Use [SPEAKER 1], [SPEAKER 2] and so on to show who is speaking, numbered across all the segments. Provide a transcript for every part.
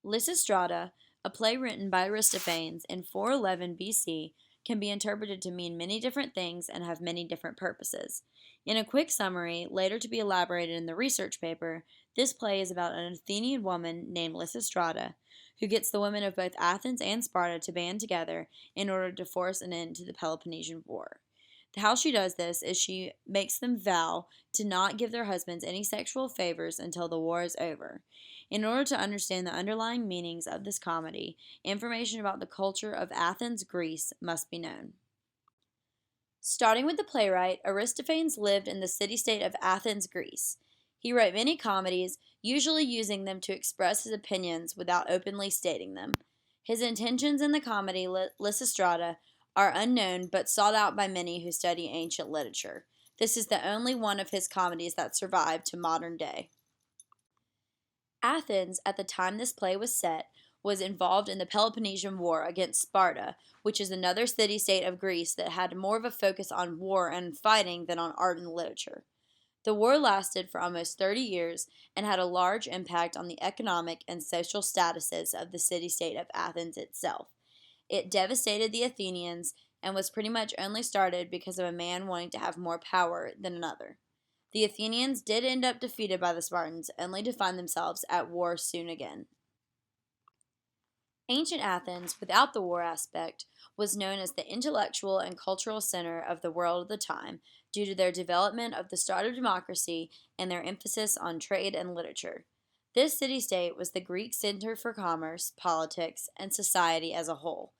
[SPEAKER 1] Lysistrata, a play written by Aristophanes in 411 BC, can be interpreted to mean many different things and have many different purposes. In a quick summary, later to be elaborated in the research paper, this play is about an Athenian woman named Lysistrata who gets the women of both Athens and Sparta to band together in order to force an end to the Peloponnesian War. How she does this is she makes them vow to not give their husbands any sexual favors until the war is over. In order to understand the underlying meanings of this comedy, information about the culture of Athens, Greece must be known. Starting with the playwright, Aristophanes lived in the city state of Athens, Greece. He wrote many comedies, usually using them to express his opinions without openly stating them. His intentions in the comedy Lysistrata are unknown but sought out by many who study ancient literature. This is the only one of his comedies that survived to modern day. Athens, at the time this play was set, was involved in the Peloponnesian War against Sparta, which is another city state of Greece that had more of a focus on war and fighting than on art and literature. The war lasted for almost 30 years and had a large impact on the economic and social statuses of the city state of Athens itself. It devastated the Athenians and was pretty much only started because of a man wanting to have more power than another. The Athenians did end up defeated by the Spartans, only to find themselves at war soon again. Ancient Athens, without the war aspect, was known as the intellectual and cultural center of the world of the time due to their development of the start of democracy and their emphasis on trade and literature. This city-state was the Greek center for commerce, politics, and society as a whole.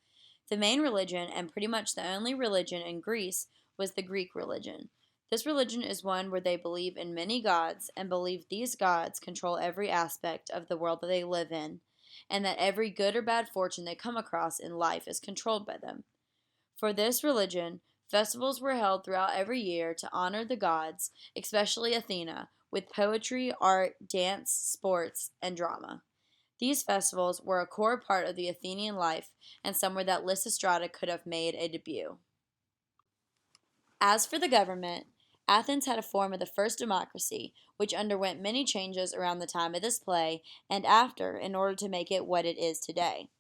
[SPEAKER 1] The main religion, and pretty much the only religion in Greece, was the Greek religion. This religion is one where they believe in many gods and believe these gods control every aspect of the world that they live in, and that every good or bad fortune they come across in life is controlled by them. For this religion, festivals were held throughout every year to honor the gods, especially Athena, with poetry, art, dance, sports, and drama. These festivals were a core part of the Athenian life and somewhere that Lysistrata could have made a debut. As for the government, Athens had a form of the first democracy, which underwent many changes around the time of this play and after in order to make it what it is today.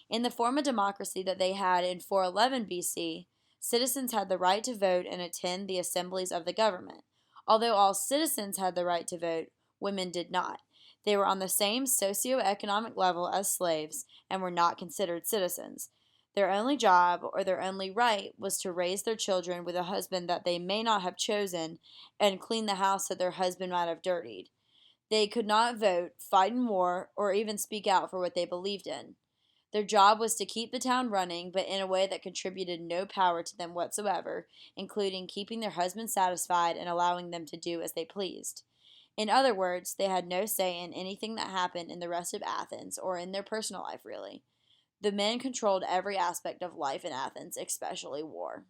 [SPEAKER 1] In the form of democracy that they had in 411 BC, citizens had the right to vote and attend the assemblies of the government. Although all citizens had the right to vote, women did not. They were on the same socio-economic level as slaves and were not considered citizens. Their only job or their only right was to raise their children with a husband that they may not have chosen and clean the house that their husband might have dirtied. They could not vote, fight in war, or even speak out for what they believed in. Their job was to keep the town running, but in a way that contributed no power to them whatsoever, including keeping their husbands satisfied and allowing them to do as they pleased. In other words, they had no say in anything that happened in the rest of Athens or in their personal life, really. The men controlled every aspect of life in Athens, especially war.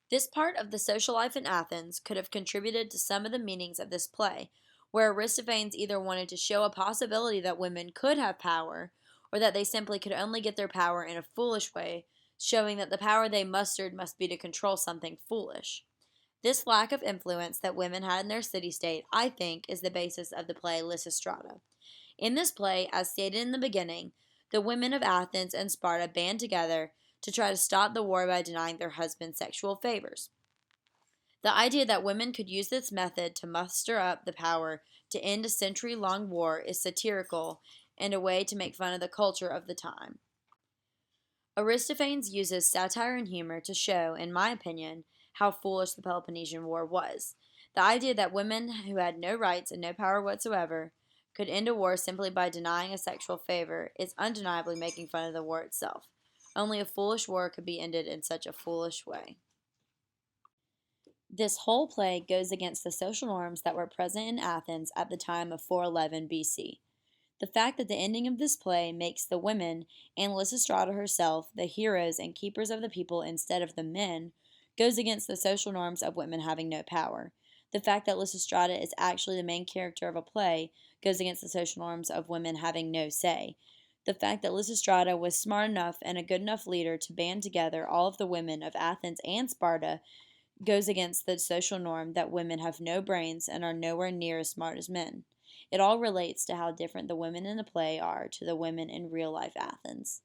[SPEAKER 1] This part of the social life in Athens could have contributed to some of the meanings of this play, where Aristophanes either wanted to show a possibility that women could have power, or that they simply could only get their power in a foolish way, showing that the power they mustered must be to control something foolish. This lack of influence that women had in their city-state, I think, is the basis of the play Lysistrata. In this play, as stated in the beginning, the women of Athens and Sparta band together to try to stop the war by denying their husbands sexual favors. The idea that women could use this method to muster up the power to end a century-long war is satirical and a way to make fun of the culture of the time. Aristophanes uses satire and humor to show, in my opinion, how foolish the Peloponnesian War was. The idea that women who had no rights and no power whatsoever could end a war simply by denying a sexual favor is undeniably making fun of the war itself. Only a foolish war could be ended in such a foolish way. This whole play goes against the social norms that were present in Athens at the time of 411 BC. The fact that the ending of this play makes the women, and Lysistrata herself, the heroes and keepers of the people instead of the men, goes against the social norms of women having no power. The fact that Lysistrata is actually the main character of a play goes against the social norms of women having no say. The fact that Lysistrata was smart enough and a good enough leader to band together all of the women of Athens and Sparta goes against the social norm that women have no brains and are nowhere near as smart as men. It all relates to how different the women in the play are to the women in real life Athens.